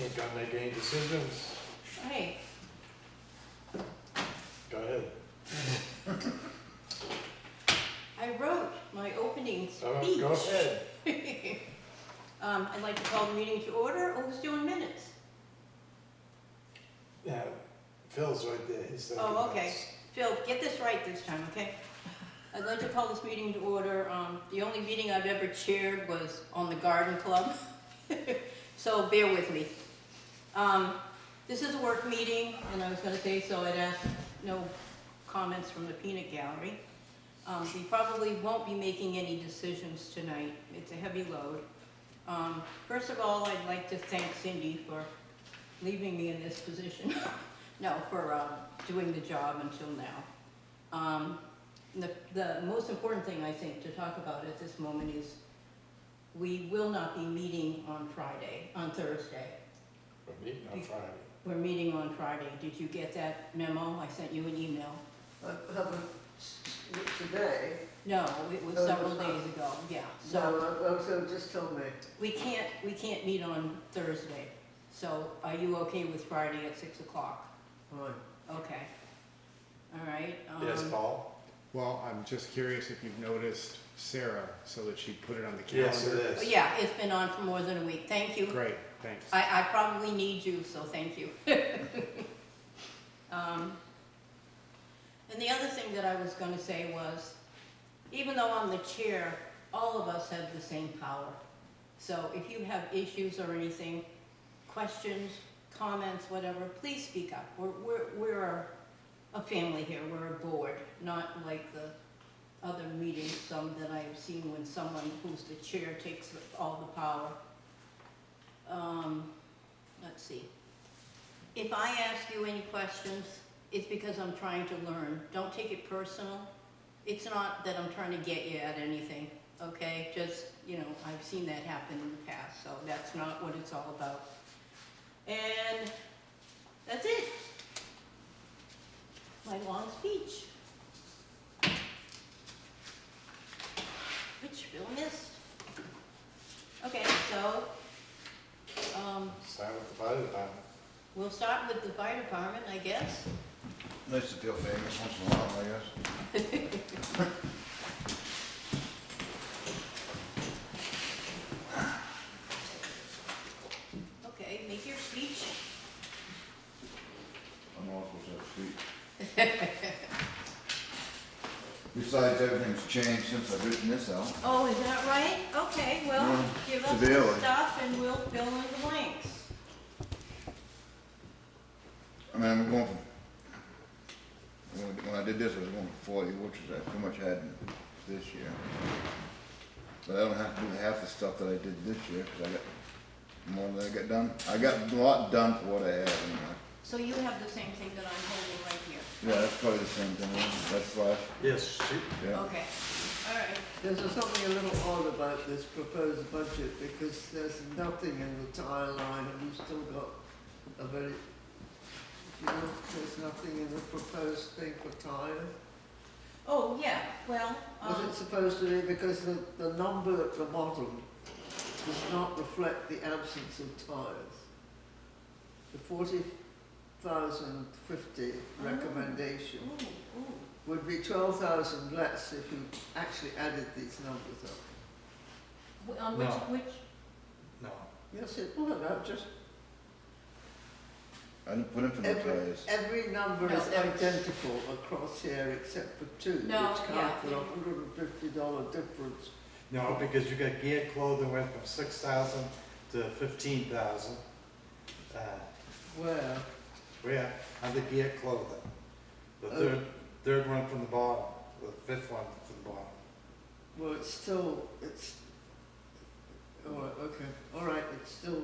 Ain't gonna make any decisions. Hey, Go ahead. I wrote my opening Oh, speech. go ahead. I'd like to call the meeting to order. Who's doing minutes? Yeah, Phil's right there. He's taking Oh, okay. notes. Phil, get this right this time, okay? I'd like to call this meeting to order. The only meeting I've ever chaired was on the garden club, so bear with me. This is a work meeting, and I was gonna say, so I'd ask no comments from the peanut gallery. We probably won't be making any decisions tonight. It's a heavy load. First of all, I'd like to thank Cindy for leaving me in this position. No, for doing the job until now. The most important thing I think to talk about at this moment is we will not be meeting on Thursday. We're meeting on Friday. We're meeting on Friday. Did you get that memo? I sent you an email. I haven't, today? No, it was Oh, it several was not. days ago, yeah. No, So so just tell me. we can't meet on Thursday. So are you okay with Friday at 6 o'clock? Fine. Okay. All right. Yes, Paul? Well, I'm just curious if you've noticed Sarah, so that she put it on the calendar. Yes, it is. Yeah, it's been on for more than a week. Thank you. Great, thanks. I probably need you, so thank you. And the other thing that I was going to say was, even though I'm the chair, all of us have the same power. So if you have issues or anything, questions, comments, whatever, please speak up. We're a family here. We're a board, not like the other meetings, some that I've seen when someone who's the chair takes all the power. Let's see. If I ask you any questions, it's because I'm trying to learn. Don't take it personal. It's not that I'm trying to get you at anything, okay? Just, I've seen that happen in the past, so that's not what it's all about. And that's it. My long speech. Which Phil missed. Okay, so, Start with the fire department. we'll start with the fire department, I guess. Nice to feel famous once in a while, I guess. Okay, make your speech. I'm all supposed to have a speech. Besides, everything's changed since I've written this out. Oh, is that right? Okay, well, No, give us severely. the stuff and we'll fill in the blanks. I mean, I'm going for, when I did this, I was going for 40, which is how much I had this year. But I don't have to do half the stuff that I did this year, because I got more than I got done. I got a lot done for what I had anyway. So you have the same thing that I'm holding right here? Yeah, that's probably the same thing, that's last, Yes, yeah. Okay, all right. There's something a little odd about this proposed budget because there's nothing in the tire line and we've still got a very, there's nothing in the proposed thing for tires. Oh, yeah, well, Was it supposed to be, because the number at the bottom does not reflect the absence of tires. The 40,050 recommendation ooh. would be 12,000 less if you actually added these numbers up. On No. which, no. Yes, it would, I've just, I didn't put in for no tires. every number No, is there- identical across here except for two, No, which yeah. count for $150 difference. No, because you got gear clothing went from 6,000 to 15,000. Where? Where? Under gear clothing. The Oh. third one from the bottom, the fifth one from the bottom. Well, it's still, all right, it's still,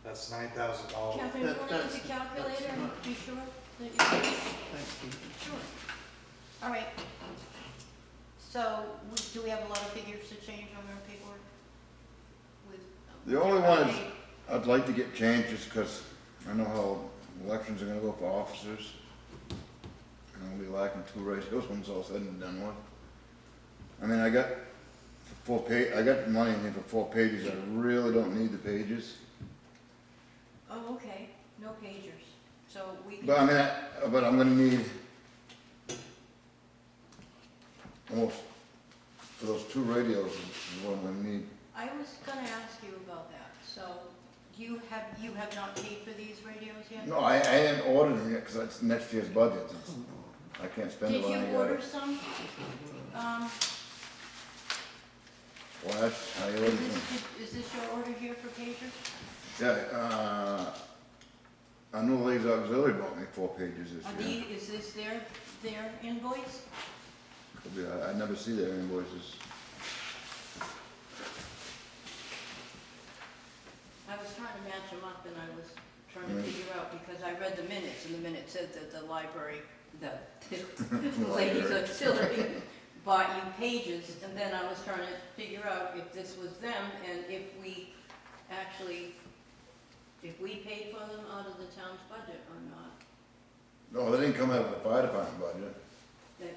That's $9,000. Catherine, you want to use that's- a calculator and not- be sure that you thank you. Sure. All right. So, do we have a lot of figures to change on our paperwork? The only one is, I'd like to get changed just because I know how elections are gonna go for officers. And I'll be lacking 2 ratios when it's all said and done with. I mean, I got I got money in here for 4 pages, I really don't need the pages. Oh, okay, no pagers, so we can. But I mean, but I'm gonna need almost, for those 2 radios is what I'm gonna need. I was gonna ask you about that, so you have not paid for these radios yet? No, I ain't ordered them yet, cause that's next year's budget. I can't spend it Did on you any order other. some? Flash, I ordered them. Is this your order here for pagers? Yeah, I know Ladies Auxiliary bought me 4 pages Are this year. is this their invoice? Could be, I never see their invoices. I was trying to match them up and I was trying to figure out, because I read the minutes and the minute said that the library, the ladies auxiliary bought you pages, and then I was trying to figure out if this was them and if we actually, if we paid for them out of the town's budget or not. No, they didn't come out of the fire department budget.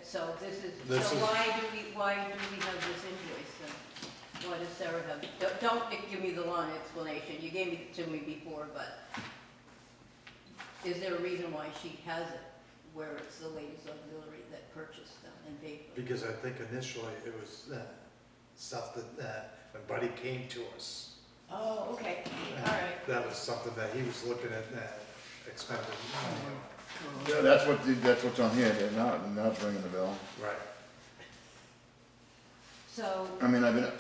So this is, This so is- why do we have this invoice then? Why does Sarah have, don't give me the long explanation, you gave it to me before, but is there a reason why she has it, where it's the ladies auxiliary that purchased them and paid for them? Because I think initially it was stuff that, when Buddy came to us, Oh, okay, all right. that was something that he was looking at expending money on. Yeah, that's what's on here, now it's ringing the bell. Right. So, I mean, I've been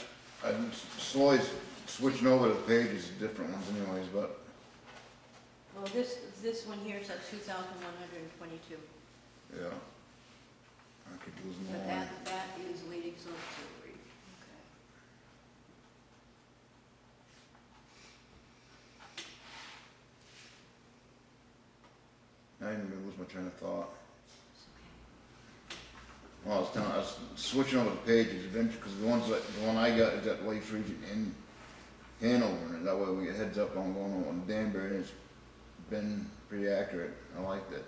slowly switching over to pages, different ones anyways, but, well, this one here says 2,122, yeah. I keep losing but my mind. that is ladies auxiliary, okay. I didn't even lose my train of thought. It's okay. Well, I was switching over the pages eventually, because the one I got is at Lakes Region in Hanover, and that way we get heads up on going on Danbury, and it's been pretty accurate. I liked it.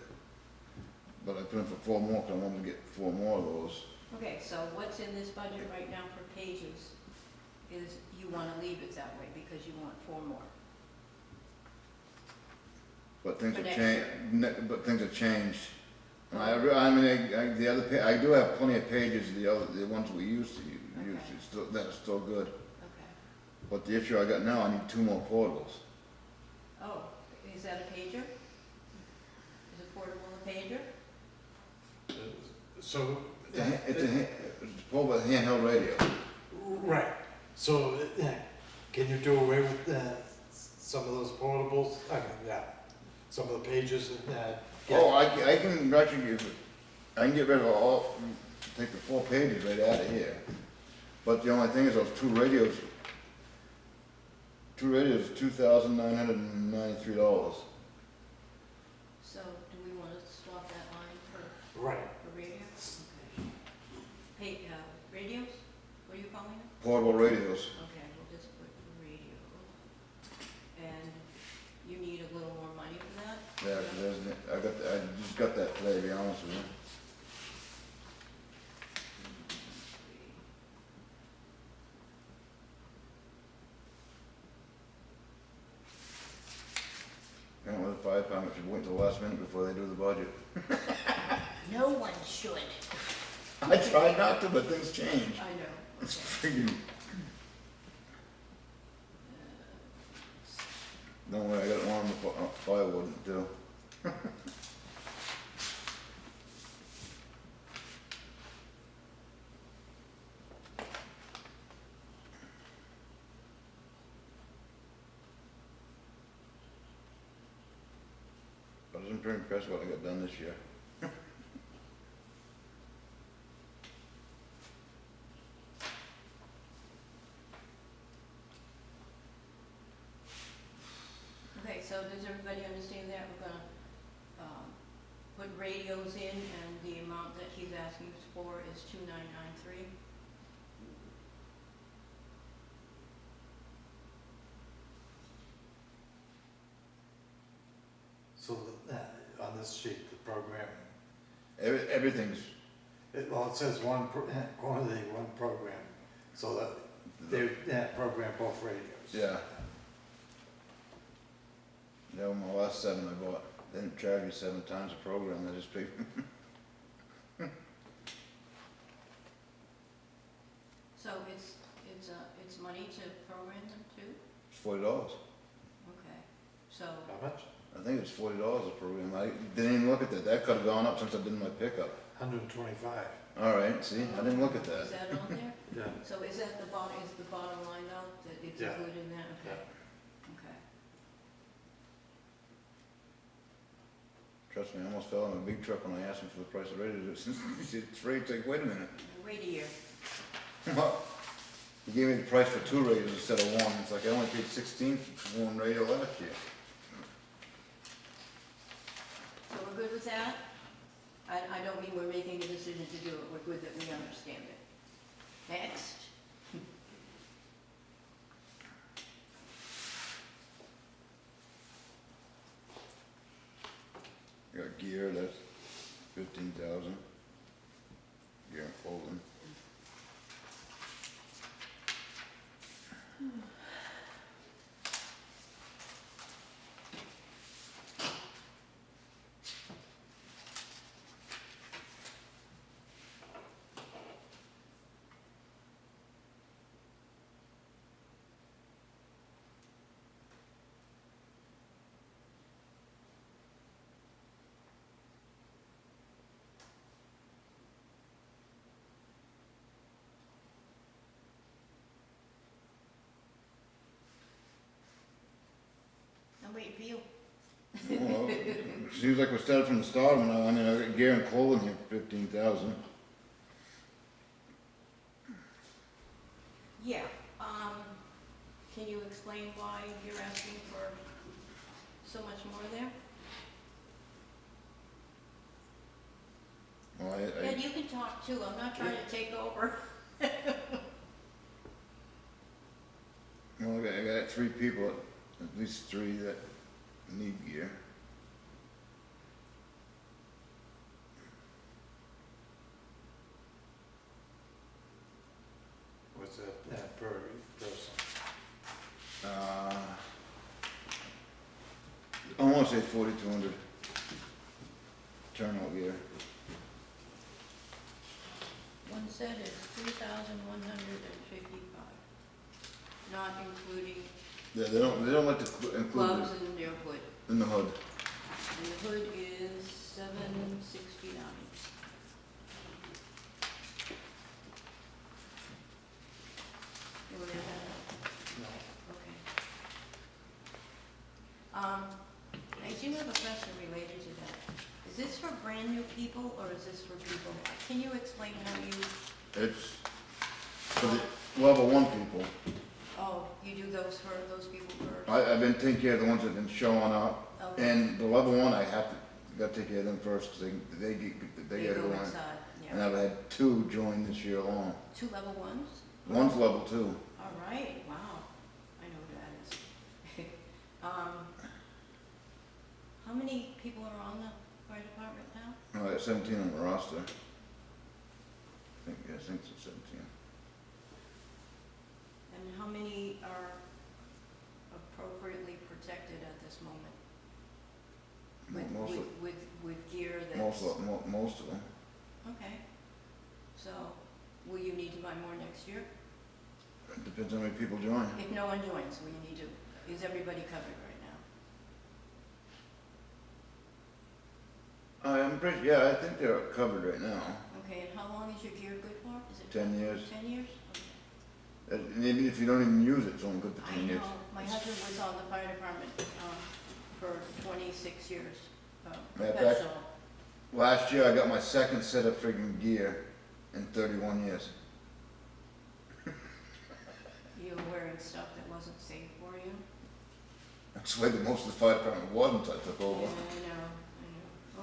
But I put in for 4 more, because I wanted to get 4 more of those. Okay, so what's in this budget right now for pages is you want to leave it that way because you want 4 more. But things For have next changed, but things have changed. And I mean, I do have plenty of pages, the ones we used to use, Okay. that's still good. Okay. But the issue I got now, I need 2 more portables. Oh, is that a pager? Is a portable a pager? So, It's a portable handheld radio. right, so, can you do away with some of those portables? I mean, yeah, some of the pages and Oh, I can actually I can get rid of take the 4 pages right out of here. But the only thing is those 2 radios, $2,993. So do we want to swap that line for right, radios? Okay. Radios? What are you calling them? Portable radios. Okay, we'll just put radio. And you need a little more money for that? Yeah, 'cause I just got that today, to be honest with you. Apparently the fire department should wait till the last minute before they do the budget. No one should. I tried not to, but things change. I know. It's Okay. freaking, don't worry, I got one on the firewood too. I was pretty impressed what I got done this year. Okay, so does everybody understand that? We're gonna, put radios in, and the amount that he's asking us for is 2,993. so on this sheet, the programming, Everything's, well, it says quantity, 1 program, so that they program both radios. yeah. Yeah, well, my last 7 I bought, they didn't charge me 7 times the program, I just paid. So it's money to program them too? It's $40. Okay, so, How much? I think it's $40 a program. I didn't even look at that. That could've gone up since I did my pickup. 125. Alright, see, I didn't look at is that. that on there? Yeah. So is that the bottom line though, that it's Yeah. included in that? Okay. Yeah. Okay. Trust me, I almost fell in a big truck when I asked him for the price of radiators. He said, it's free. It's like, wait a minute. Wait a year. He gave me the price for 2 radios instead of 1. It's like I only paid 16 for 1 radio last year. So we're good with that? I don't mean we're making a decision to do it, we're good that we understand it. Next. I got gear, that's 15,000. Gear and clothing. I'm waiting for you. Well, seems like we started from the start when I got gear and clothing here for 15,000. Yeah, can you explain why you're asking for so much more there? Well, Yeah, you can talk too, I'm not trying to take over. well, I got 3 people, at least 3 that need gear. What's that per person? I want to say 4,200 turnout gear. One set is 3,155, not including Yeah, they don't like to include gloves it and their hood. in the hood. And the hood is $769. You want to add that? No. Okay. I do have a question related to that. Is this for brand new people or is this for people? Can you explain how you, It's for the level 1 people. oh, you do those for those people first? I've been taking care of the ones that have been showing up, Okay. and the level 1 I got to take care of them first because they They gotta go go in. inside, And yeah. I've had 2 join this year alone. 2 level 1s? One's level 2. All right, wow, I know who that is. How many people are on the fire department now? I got 17 on the roster. I think it's 17. And how many are appropriately protected at this moment? With gear that's... Most of them. Okay, so will you need to buy more next year? It depends how many people join. If no one joins, will you need to, is everybody covered right now? I'm pretty, yeah, I think they're covered right now. Okay, and how long is your gear good for? Is it 10 years. 10 years? Okay. Maybe if you don't even use it, it's only good for I 10 years. know, my husband was on the fire department, for 26 years, Matter of fact- professional. Last year, I got my 2nd set of friggin' gear in 31 years. You were wearing stuff that wasn't safe for you? That's why the most of the fire department was until I took Yeah, over. I know.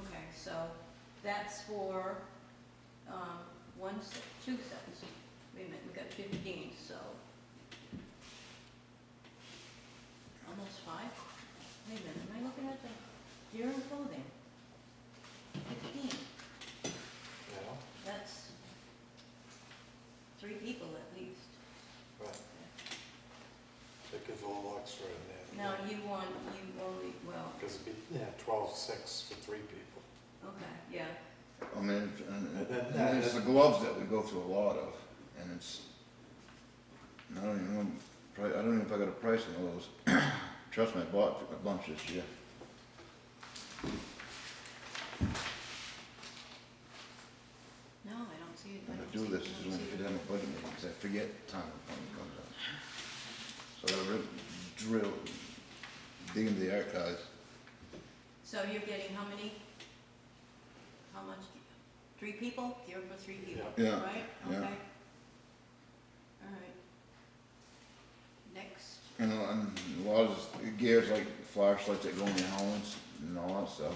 Okay, so that's for, 2 sets. Wait a minute, we got 15, so. Almost 5? Wait a minute, am I looking at the gear and clothing? 15, Yeah, that's 3 people at least. right. That gives a little extra in there. Now, you only, well, Because it'd be, yeah, 12/6 for 3 people. okay, yeah. I mean, then- it's the gloves that we go through a lot of, and it's, I don't even know, I don't even know if I got a price on those. Trust me, I bought a bunch this year. No, I don't see it. When I don't do see- this, I is don't when see I it. should have a budget meeting, because I forget time when it comes up. So I gotta drill, dig into the archives. So you're getting how many? How much? 3 people? You're for 3 people, Yeah, right? yeah. Okay. All right. Next. And a lot of this gear's like flashlights that go in your helmets and all that stuff.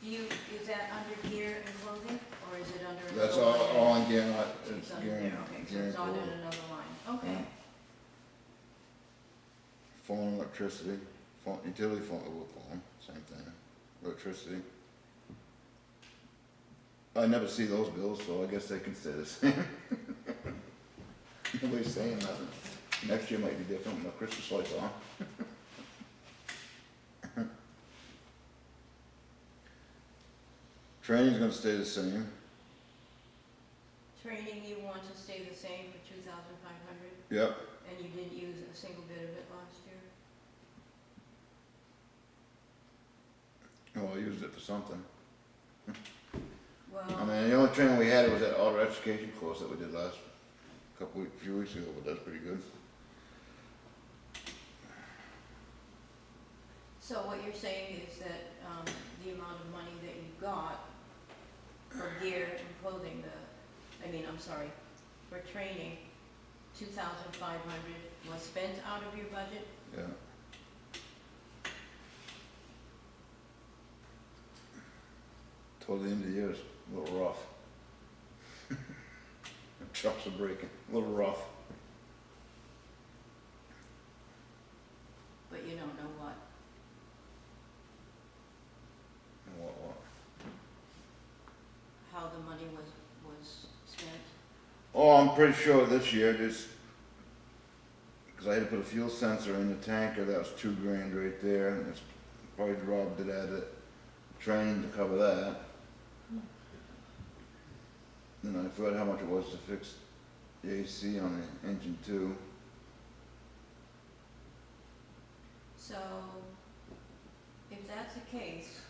Is that under gear and clothing, or is it under? That's another all line? in gear, It's it's under gear there, and, okay, so gear and it's on in clothing. another line, okay. Yeah. Phone, electricity, phone, utility phone, same thing, electricity. I never see those bills, so I guess they can stay the same. Nobody's saying nothing. Next year might be different when the Christmas lights on. Training's gonna stay the same, Training, you want to stay the same for 2,500, yep, and you didn't use a single bit of it last year? well, I used it for something. I Well, mean, the only training we had was that auto education course that we did few weeks ago, but that's pretty good. so what you're saying is that, the amount of money that you got for gear and clothing, for training, 2,500 was spent out of your budget? Yeah. Toward the end of the year, it's a little rough. Trucks are breaking, a little rough. But you don't know what. And what? How the money was spent? Oh, I'm pretty sure this year, just, cause I had to put a fuel sensor in the tanker, that was $2,000 right there, and it's probably Rob did add it, training to cover that. Then I forgot how much it was to fix the AC on the engine too. So, if that's the case,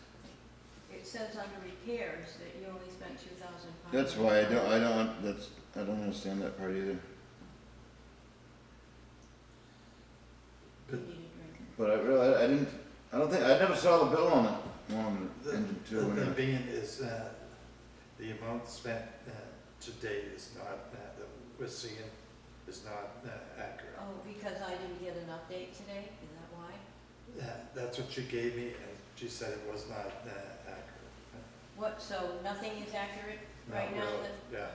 it says under repairs that you only spent 2,500. That's why I don't understand that part either. You need a drink. But I never saw the bill on it, on the engine The too. thing anyway. being is, the amount spent to date is not, that we're seeing is not accurate. Oh, because I didn't get an update today, is that why? That's what she gave me, and she said it was not accurate. What, so nothing is accurate right Not now? really, that- yeah.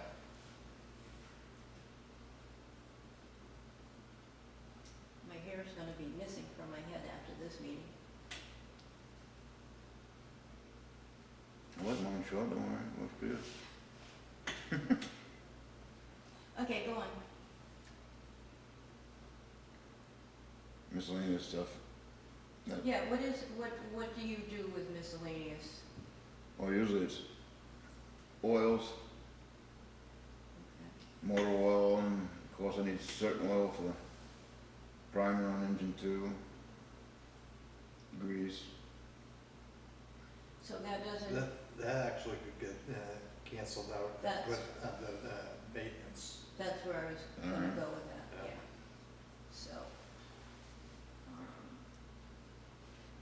My hair's gonna be missing from my head after this meeting. I wasn't on short, don't worry, it was good. Okay, go on. Miscellaneous stuff. Yeah, what do you do with miscellaneous? Well, usually it's oils, motor oil, and of course I need certain oil for the primer on engine two, grease. So that doesn't, That actually could get canceled out That's- with the maintenance. that's where I was gonna Alright. go with that, Yeah. yeah. So,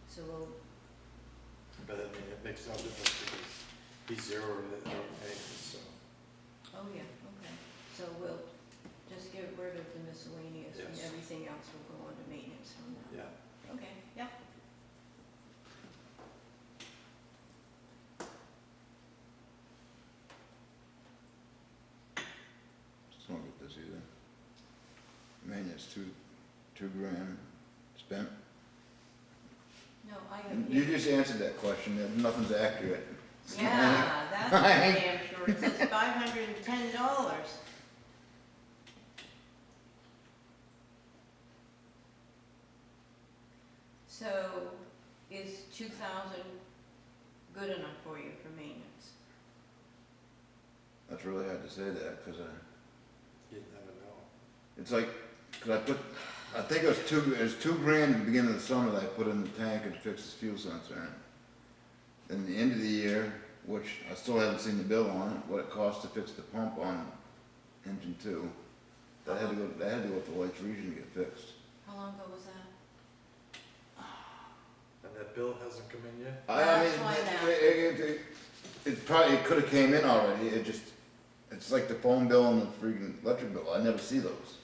so we'll, But I mean, it makes no difference because he zeroed it out maintenance, so. oh yeah, okay. So we'll just get rid of the miscellaneous and Yes. everything else will go under maintenance from now. Yeah. Okay, yeah. It's not good this either. Maintenance, $2,000 spent. No, I have. And you just answered that question, that nothing's accurate. Yeah, that's for damn sure. It says $510. So is 2,000 good enough for you for maintenance? That's really hard to say that, cause You'd never know. it's like, cause I think it was $2,000 at the beginning of the summer that I put in the tank and fixed this fuel sensor. And the end of the year, which I still haven't seen the bill on it, what it costs to fix the pump on engine 2. That had to go to the Lakes region to get fixed. How long ago was that? And that bill hasn't come in yet? That's why now. It could have came in already, it's like the phone bill and the freaking electric bill, I never see those.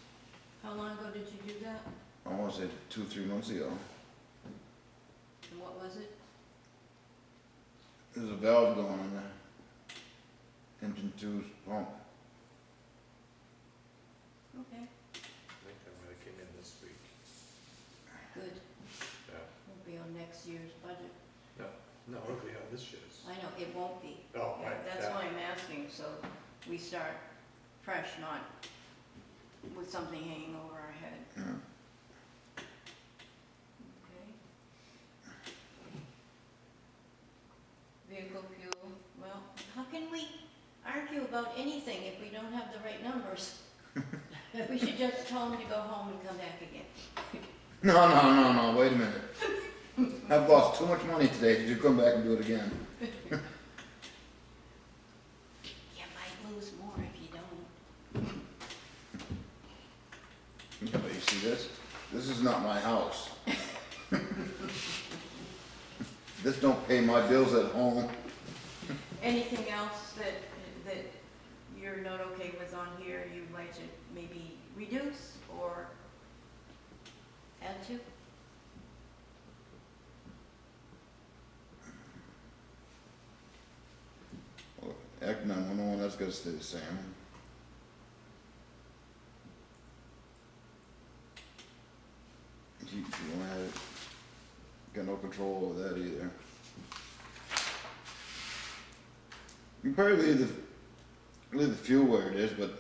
How long ago did you do that? I wanna say 2-3 months ago. And what was it? There's a valve going on there. Engine 2's pump. Okay, I think that might have came in this week. good. Yeah. Won't be on next year's budget. No, it'll be on this year's. I know, it won't be. Oh, Yeah, right. that's yeah. why I'm asking, so we start fresh, not with something hanging over our head. Yeah. Okay. Vehicle fuel, well, how can we argue about anything if we don't have the right numbers? We should just tell them to go home and come back again. No, wait a minute. I've lost too much money today, did you come back and do it again? You might lose more if you don't. Yeah, but you see this? This is not my house. This don't pay my bills at home. Anything else that you're not okay with on here, you'd like to maybe reduce or add to? Well, Act 911, that's gotta stay the same. You wanna have it, got no control over that either. You can probably leave the fuel where it is, but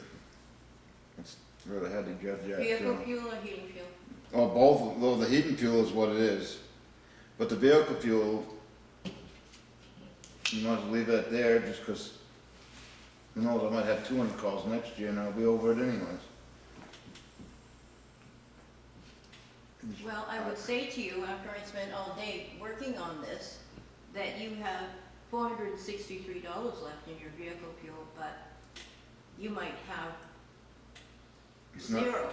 it's really hard to judge that. Vehicle fuel or heating fuel? Oh, both, though the heating fuel is what it is, but the vehicle fuel, you might as well leave that there just 'cause who knows, I might have 200 calls next year and I'll be over it anyways. Well, I would say to you, after I spent all day working on this, that you have $463 left in your vehicle fuel, but you might have It's not, zero.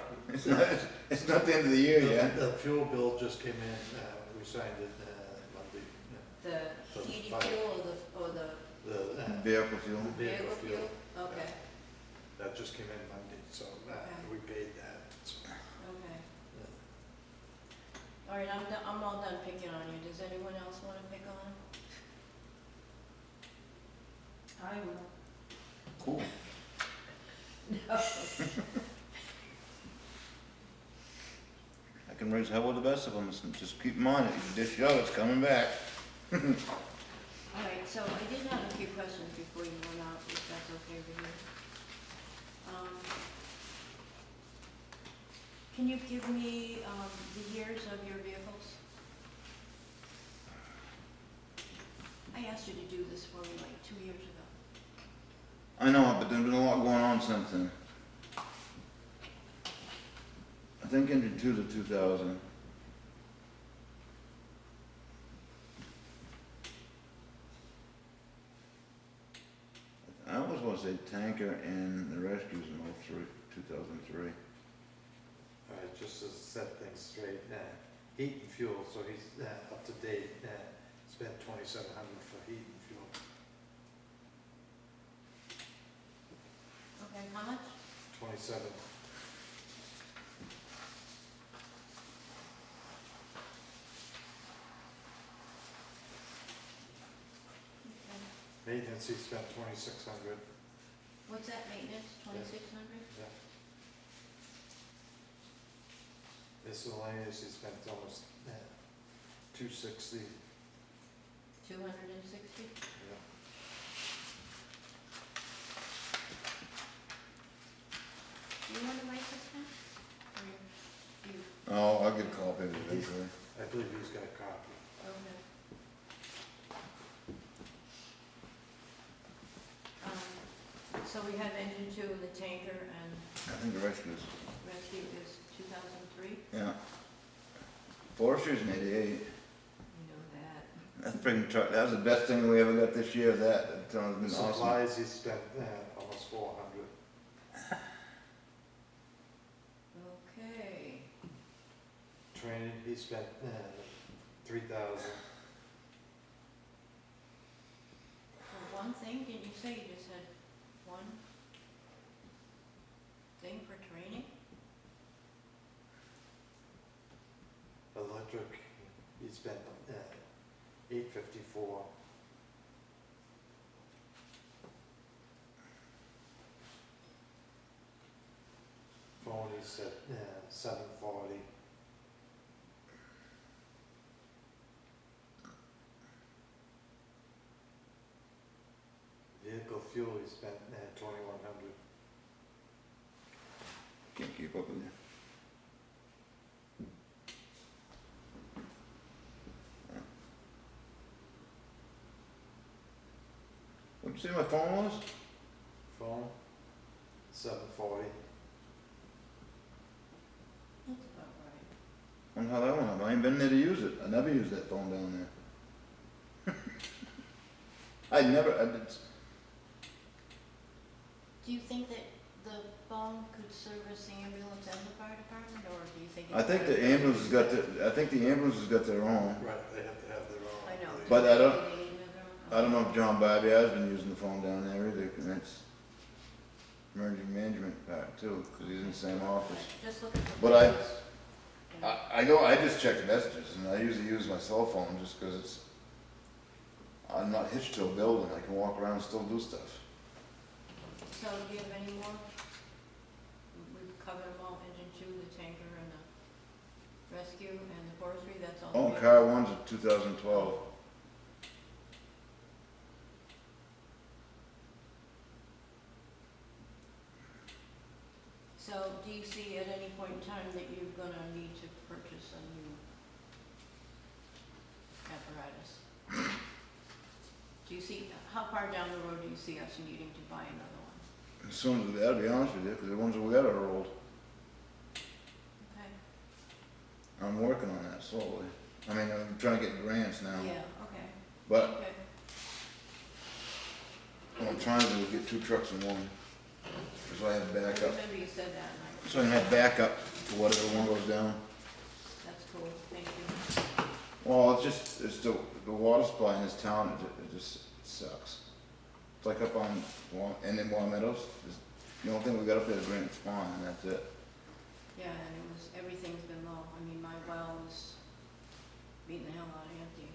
it's not the end of the year yet. The fuel bill just came in, we signed it Monday. The So heating fine. fuel or the The Vehicle fuel. vehicle fuel? Okay, that just came in Monday, so Okay. we paid that. So, okay. yeah. All right, I'm all done picking on you. Does anyone else want to pick on him? I will. Cool. I can raise hell with the best of them, just keep in mind, if you dish out, it's coming back. All right, so I did have a few questions before you went out, if that's okay with you. Can you give me the years of your vehicles? I asked you to do this for me like 2 years ago. I know, but there's been a lot going on since then. I think engine 2's a 2000. I always want to say tanker and the rescues in 2003. All right, just to set things straight, heat and fuel, so he's up to date, spent $2,700 for heat and fuel. Okay, how much? 27. Okay. Maintenance, he spent 2,600. What's that maintenance, 2,600? Yeah. Miscellaneous, he spent almost 260. 260? Yeah. Do you want to write this down? Or you? Oh, I'll get a copy of it eventually. I I believe he's got a copy. Okay. So we had engine two, the tanker, and I think the rest is, rescue is 2003, yeah. Forestry's in '88. you know that. That freaking truck, that was the best thing we ever got this year, that has been awesome. Supplies, he spent, almost 400. Okay, Training, he spent, 3,000. for one thing, didn't you say you just had one thing for training? Electric, he spent, 854. Phone, he said, 740. Vehicle fuel, he spent, 2,100. Can't keep up with you. What'd you say my phone was? Phone, 740. That's about right. Wonder how that went up. I ain't been there to use it. I never used that phone down there. I did. Do you think that the phone could service the ambulance and the fire department, or do you think? I think the ambulance has got their own. Right, they have to have their own. I know. believe. But I don't- Do they need to have their own? I don't know if John Bobby has been using the phone down there either, and that's emergency management part too, because he's in the same office. Just look at the. But I- bills, you know. I just check the messages, and I usually use my cell phone just because I'm not hitched to a building, I can walk around and still do stuff. So do you have any more? We've covered them all, engine two, the tanker, and the rescue, and the forestry, that's all. Oh, car one's a 2012. So do you see at any point in time that you're gonna need to purchase a new apparatus? Do you see, how far down the road do you see us needing to buy another one? As soon as that, to be honest with you, because the ones that we got are old. Okay, I'm working on that slowly. I mean, I'm trying to get grants now, yeah, okay, but okay, what I'm trying to do is get 2 trucks in one, so I have I backup. remember you said that, and So I can have backup for whatever one goes down. that's cool, thank you. Well, it's the water supply in this town, it just sucks. It's like up on, and in Long Meadows, the only thing we got up there is Granite Spawn, and that's it. Yeah, and it was, everything's been low, I mean, my well is beating the hell out of empty.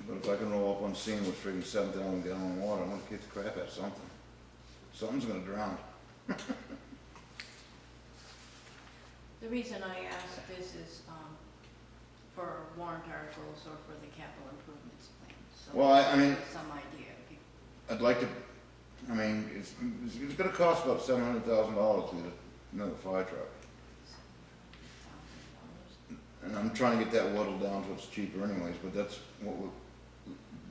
But if I can roll up on scene with friggin' 7,000 gallon of water, I'm gonna kick the crap out of something. Something's gonna drown. The reason I ask this is, for warrant articles or for the capital improvements plan, so. Well, I mean- Some idea. I'd like to, I mean, it's gonna cost about $700,000 to get another fire truck. $1,000. And I'm trying to get that whittled down so it's cheaper anyways, but that's what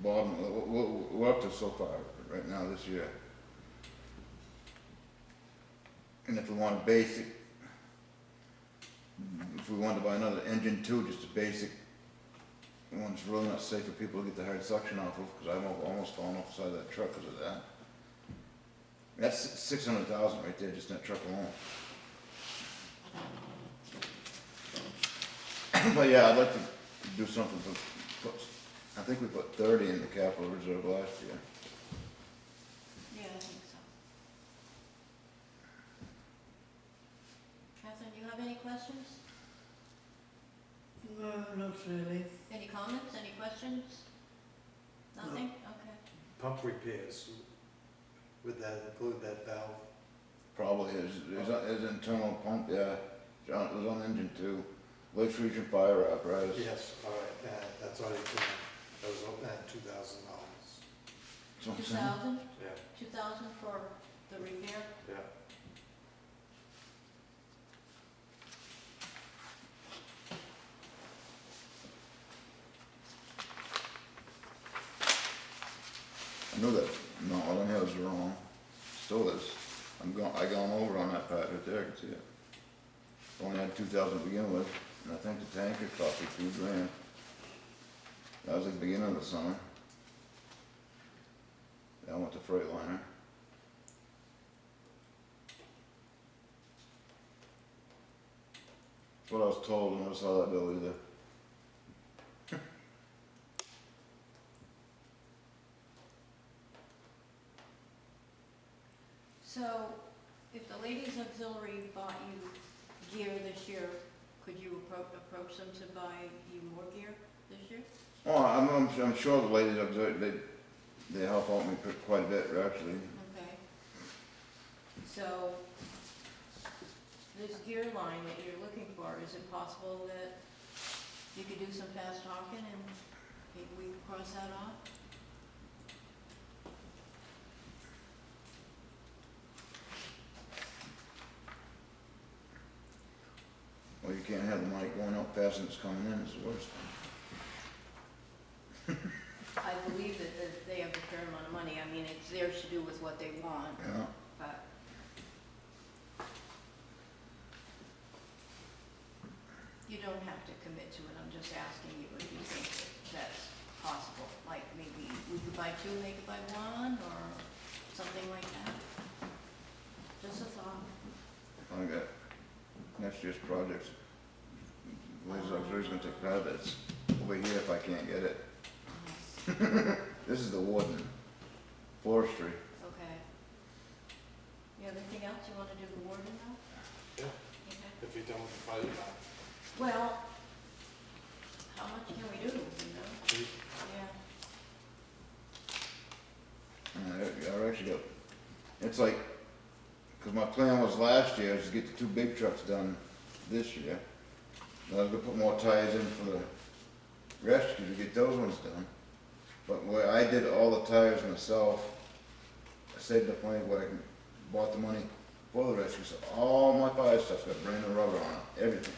we're up to so far right now this year. And if we want a basic, if we wanted to buy another engine too, just a basic one's really not safe for people to get the hard suction off of, because I've almost fallen off the side of that truck because of that. That's 600,000 right there, just in that truck alone. But yeah, I'd like to do something I think we put 30 in the capital reserve last year. Yeah, I think so. Catherine, do you have any questions? No, not really. Any comments, any questions? Nothing? Okay. Pump repairs, would that include that valve? Probably his internal pump, yeah. John, it was on engine too. Lakes Region Fire Apparatus. Yes, all right, that's already, that was, $2,000. That's what I'm saying. 2,000? Yeah, 2,000 for the repair? yeah. knew that, no, all I had was wrong, still is. I gone over on that part right there, I can see it. Only had 2,000 to begin with, and I think the tanker cost me $2,000. That was at the beginning of the summer. I went to Freightliner. That's what I was told, and I never saw that bill either. So, if the ladies auxiliary bought you gear this year, could you approach them to buy you more gear this year? Oh, I'm sure the ladies, they help out me quite a bit, actually. Okay. So, this gear line that you're looking for, is it possible that you could do some fast talking and maybe we can cross that off? Well, you can't have the money going up fast and it's coming in, it's the worst. I believe that they have a fair amount of money. I mean, it's theirs to do with what they want, Yeah. but you don't have to commit to it. I'm just asking you if you think that's possible. Like maybe we could buy two, they could buy one, or something like that. Just a thought. I got next year's projects. Ladies auxiliary's gonna take part of it. It's over here if I can't get it. This is the warden, forestry. Okay. You have anything else you want to do the warden now? Yeah, Okay. if you don't fight it. Well, how much can we do, you know? Yeah. I actually got, it's like, cause my plan was last year is to get the 2 big trucks done this year. I was gonna put more tires in for the rescue to get those ones done. But where I did all the tires myself, I saved up money where I bought the money for the rescue, so all my fire stuff's got brand new rubber on it, everything.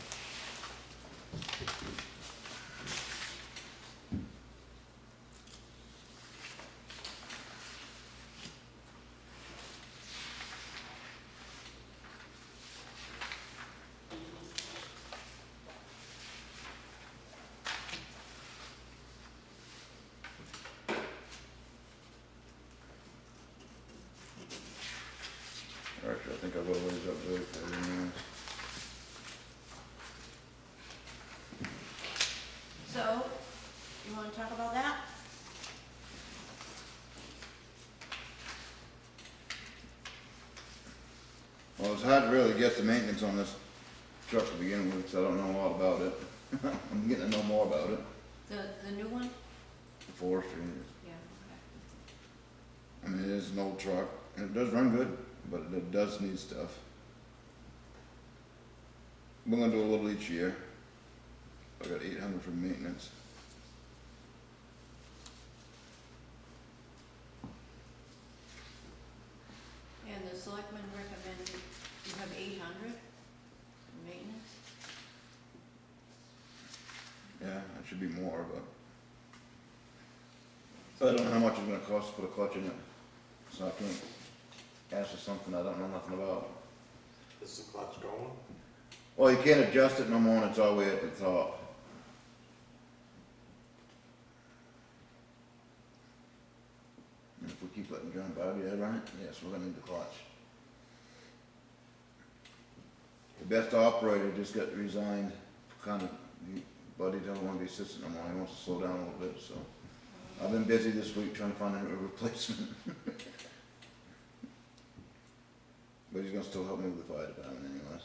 Actually, I think I've always up there for everything else. So, you want to talk about that? Well, it's hard to really get the maintenance on this truck to begin with, because I don't know a lot about it. I'm getting to know more about it. The new one? The forestry, Yeah, I mean, it is an old truck, and it does run good, but it does need stuff. We're gonna do a little each year. I got 800 for maintenance. okay. And the selectmen recommended you have 800 for maintenance? Yeah, it should be more, but I don't know how much it's gonna cost to put a clutch in it, so I can't answer something I don't know nothing about. Is the clutch going? Well, you can't adjust it no more, and it's all the way at the top. And if we keep letting John Bobby run it, yes, we're gonna need the clutch. The best operator just got resigned, Buddy doesn't wanna be assistant no more, he wants to slow down a little bit, so. I've been busy this week trying to find a replacement. But he's gonna still help me with the fire department anyways.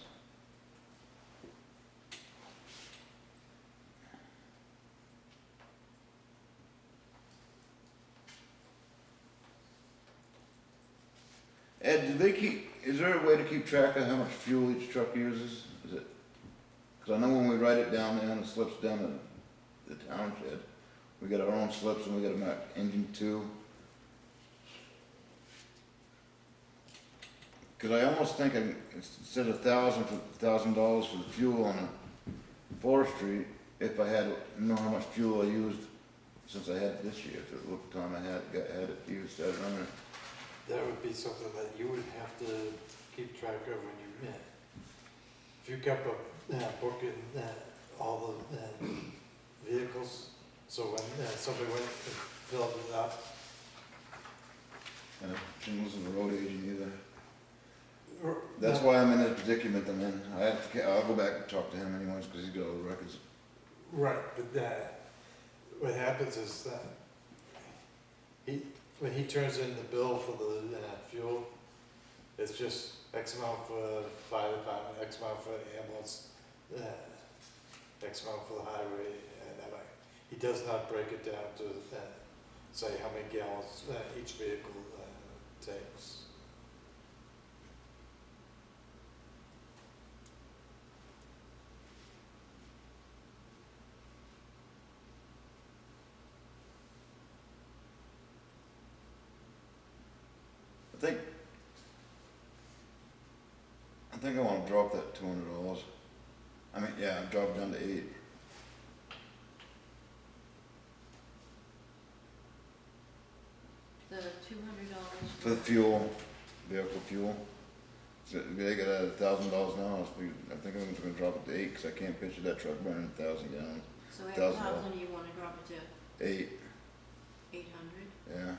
Ed, is there a way to keep track of how much fuel each truck uses? Is it, cause I know when we write it down there on the slips down in the town shed, we got our own slips and we got a mark engine 2. Cause I almost think instead of $1,000 for the fuel on a forestry, if I had know how much fuel I used since I had it this year, for the little time I had it used, started running it. That would be something that you would have to keep track of when you, if you kept a book in all the vehicles, so when somebody went and filled it up, And I shouldn't listen to road agent either. or- That's why I'm in the predicament I'm in. I'll go back and talk to him anyways, because he's got all the records. Right, but what happens is that when he turns in the bill for the fuel, it's just X amount for fire department, X amount for ambulance, X amount for the highway, and that way. He does not break it down to say how many gallons each vehicle takes. I think I wanna drop that $200. I mean, yeah, drop it down to 8. The $200. For the fuel, vehicle fuel. So they got $1,000 now, I think I'm just gonna drop it to 8, cause I can't picture that truck burning 1,000 gallons. So at $1,000. 1,000, you wanna drop it to 8, 800? yeah. Okay.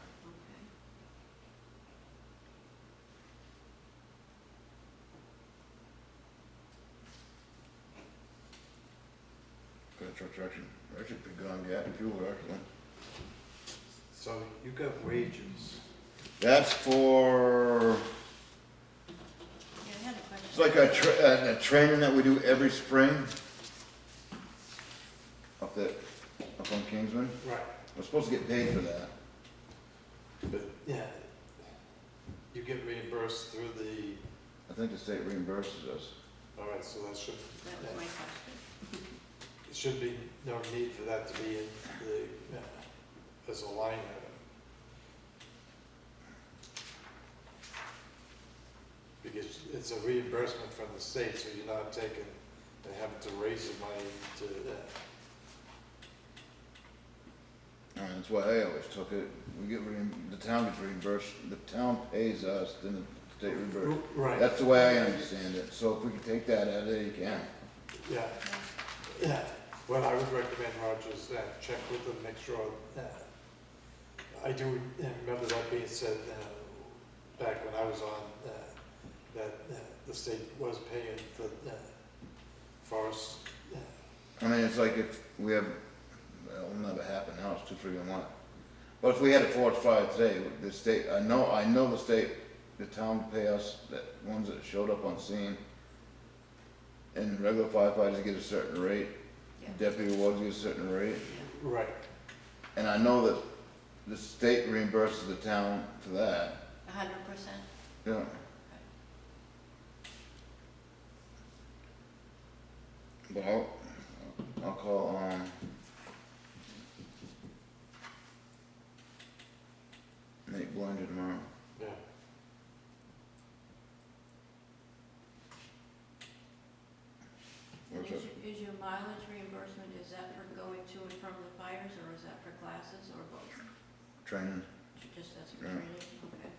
Good trucks are actually pretty good on gas and fuel, actually. So you got wages. That's for, Yeah, I had a question. it's like a training that we do every spring. Up on Kingsman. Right. We're supposed to get paid for that. But, yeah, you get reimbursed through the, I think the state reimburses us. all right, so that should, That was my question. it should be no need for that to be in the, as a line item. Because it's a reimbursement from the state, so you're not taking and having to raise the money to, And that's why I always took it. We get the town gets reimbursed, the town pays us, then the state reimburses. right, That's the way I understand it. So if we can take that out of there, you can. yeah. Yeah, what I would recommend, Roger, is check with them, make sure, I do remember that being said, back when I was on, that the state was paying for us. I mean, it's like if we have, well, it'll never happen now, it's too freaking late. But if we had a forest fire today, the state, I know the state, the town pay us, that ones that showed up on scene. And regular firefighters get a certain rate, Yeah. deputy wards get a certain rate. Right, And I know that the state reimburses the town for that, 100%? yeah. But I'll call, Nate Blinder tomorrow. yeah. What's up? Is your mileage reimbursement, is that for going to and from the fires, or is that for classes, or both? Training. Just as for Yeah. training? Okay.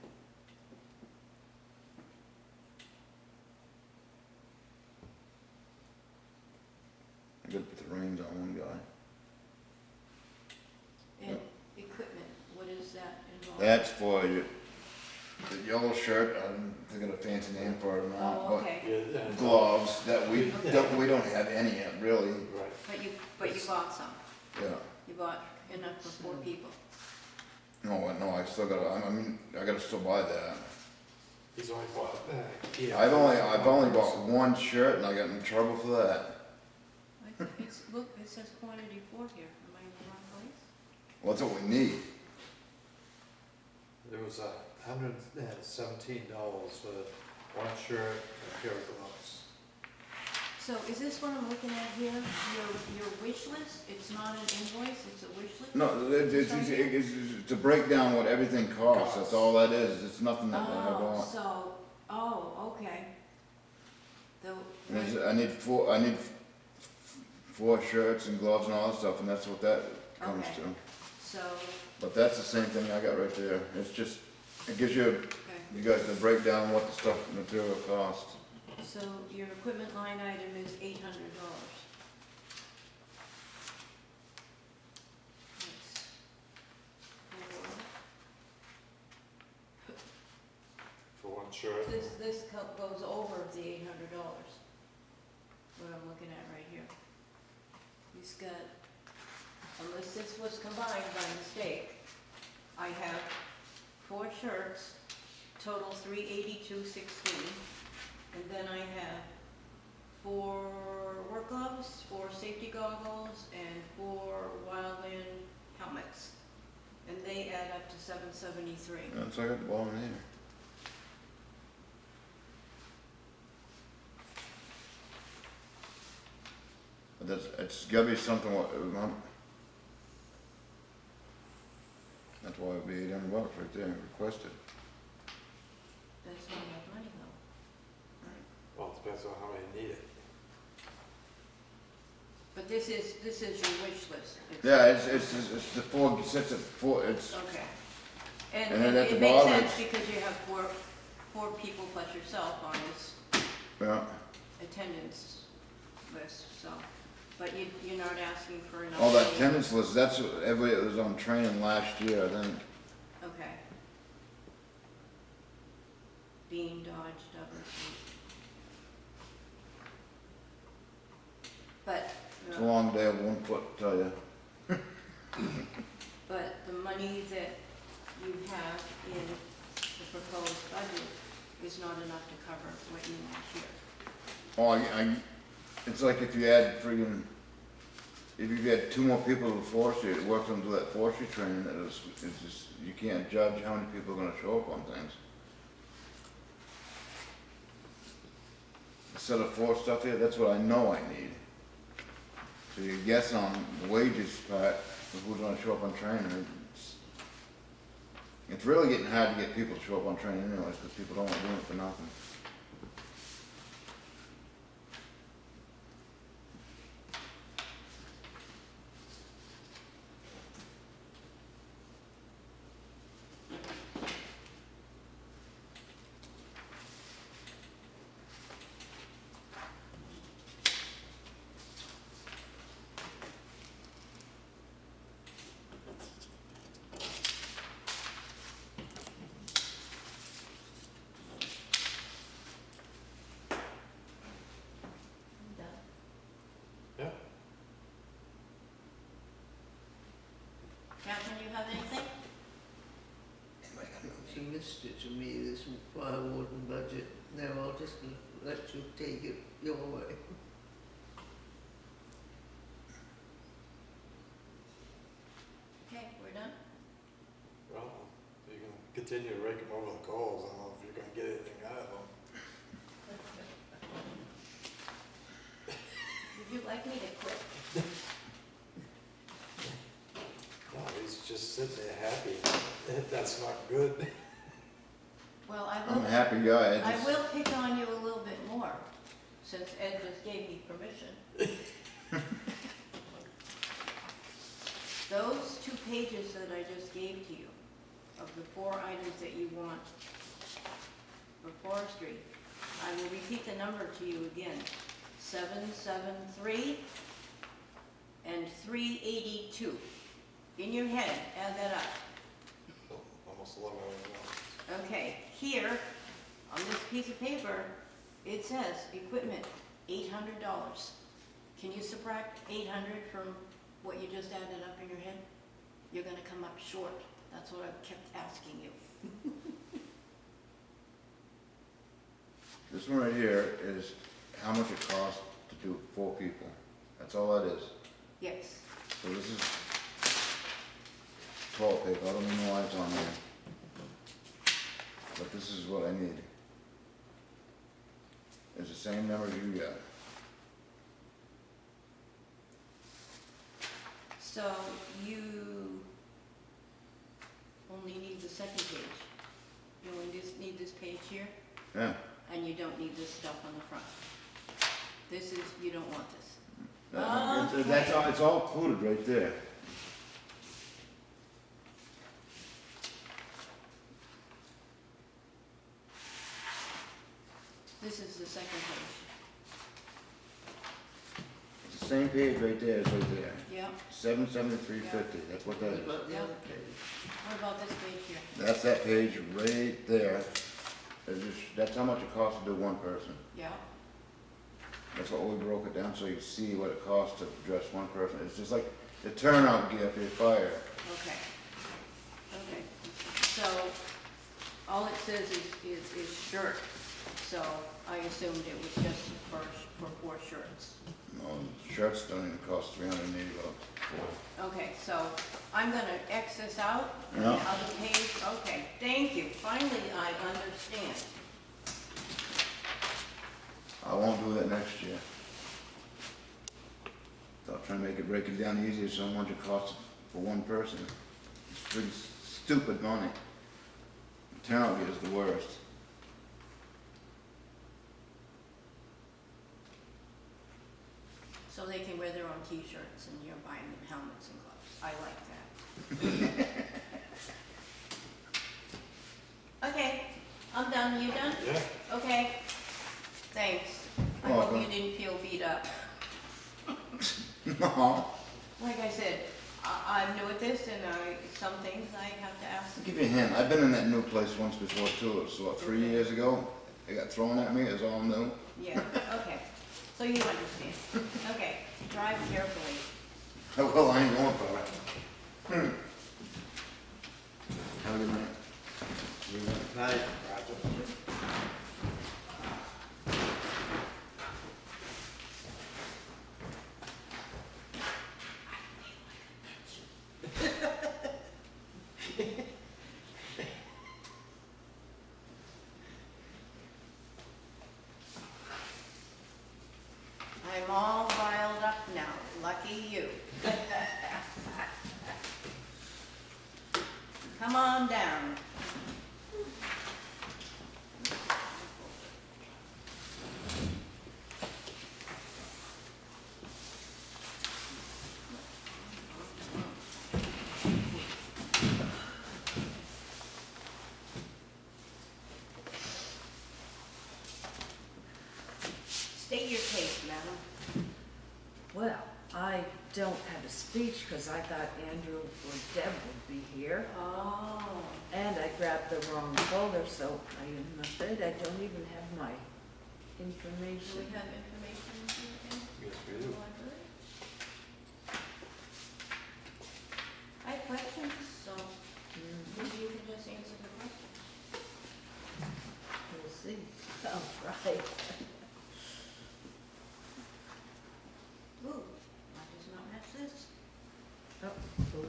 I gotta put the reins on one guy. And equipment, what is that involved? That's for the yellow shirt, I'm thinking of a fancy name for it now, Oh, okay, but gloves that we don't have any yet, really, Right, but you bought some, yeah. you bought enough for 4 people. No, I still gotta, I gotta still buy that. he's only bought, yeah. I've only bought one shirt and I got in trouble for that. Look, it says quantity 4 here, am I in the wrong place? Well, that's what we need. There was $117 for one shirt and a pair of gloves. So is this what I'm looking at here, your wish list? It's not an invoice, it's a wish list? No, it's to break down what everything costs, that's all that is, it's nothing that I Oh, want. so, okay. The, I need 4 shirts and gloves and all that stuff, and that's what that comes Okay. to. So, But that's the same thing I got right there. It's just, it gives you, okay, you guys the breakdown what the stuff, material costs. so your equipment line item is $800. For one shirt. This goes over the $800, what I'm looking at right here. He's got, unless this was combined by mistake, I have 4 shirts, total $382.16, and then I have 4 work gloves, 4 safety goggles, and 4 wildland helmets, and they add up to $773. That's I got the ball in here. But that's, it's gotta be something what, that's why it'd be $800 right there, requested. That's not enough money though. Well, it depends on how many need it. But this is your wish list. Yeah, it's the 4 sets of 4, it's, Okay. And And then at the it makes bottom sense because you have four people plus yourself on this yeah. attendance list, so. But you're not asking for enough. All that money. attendance list, that's what everybody that was on training last year, then, Okay. Bean, Dodge, Douglas. But, it's a long day of 1 foot, I tell you. but the money that you have in the proposed budget is not enough to cover what you want here. Oh, it's like if you had friggin', if you had 2 more people to forestry, it works into that forestry training, it's just, you can't judge how many people are gonna show up on things. Instead of 4 stuff here, that's what I know I need. So you guess on the wages part, of who's gonna show up on training, it's really getting hard to get people to show up on training anyways, because people don't want to do it for nothing. Done. Yeah. Catherine, you have anything? She missed it to me, this fire warden budget. Now I'll just let you take it your way. Okay, we're done? Well, you can continue to rake them over the coals. I don't know if you're gonna get anything out of them. Would you like me to quit? No, he's just sitting there happy. That's not good. Well, I I'm will, a happy guy, I will pick on you a little bit more, since Ed just gave me permission. Those 2 pages that I just gave to you, of the 4 items that you want for forestry, I will repeat the number to you again. 773 and 382. In your head, add that up. Almost 11 hours. Okay, here, on this piece of paper, it says, equipment, $800. Can you subtract 800 from what you just added up in your head? You're gonna come up short. That's what I've kept asking you. This one right here is how much it costs to do 4 people. That's all that is. Yes. So this is toilet paper, I don't even know why it's on there. But this is what I need. It's the same number you got. So you only need the second page. You only just need this page here, Yeah. and you don't need this stuff on the front. This is, you don't want this. That's all, it's all included right there. same page right there, it's right there. Yeah, 773.50, that's what that What is. about the other page? what about this page here? That's that page right there. That's how much it costs to do one person. Yeah, That's what we broke it down, so you see what it costs to dress one person. It's just like the turnout gear for your fire. okay. Okay, so all it says is shirt, so I assumed it was just for 4 shirts. No, shirts don't even cost $380. Okay, so I'm gonna X this out, and the Yeah. other page, okay, thank you, finally I understand. I won't do that next year. Stop trying to break it down easier so much it costs for one person. It's pretty stupid money. Turnout gear is the worst. So they can wear their own t-shirts and you're buying them helmets and gloves, I like that. Okay, I'm done, you done? Yeah, Okay, thanks. I hope you didn't feel beat up. No. Like I said, I'm new at this and some things I have to ask. I'll give you a hint. I've been in that new place once before too. It was what, 3 Okay. years ago? It got thrown at me. It was all new. Yeah, okay, so you understand. Okay, drive carefully. Well, I ain't going for it. Have a good night. night, Roger. I'm all riled up now, lucky you. Come on down. State your case, madam. Well, I don't have a speech because I thought Andrew or Deb would be here. Oh. And I grabbed the wrong folder, so I am afraid I don't even have my Do we information. have information in Yes, we the do. library? I have questions, so maybe you can just answer the questions. We'll see. Oh, right. Ooh, that does not match this. Oh, ooh.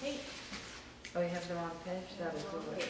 Hey, Oh, you have the wrong page? That'll wrong do it. page.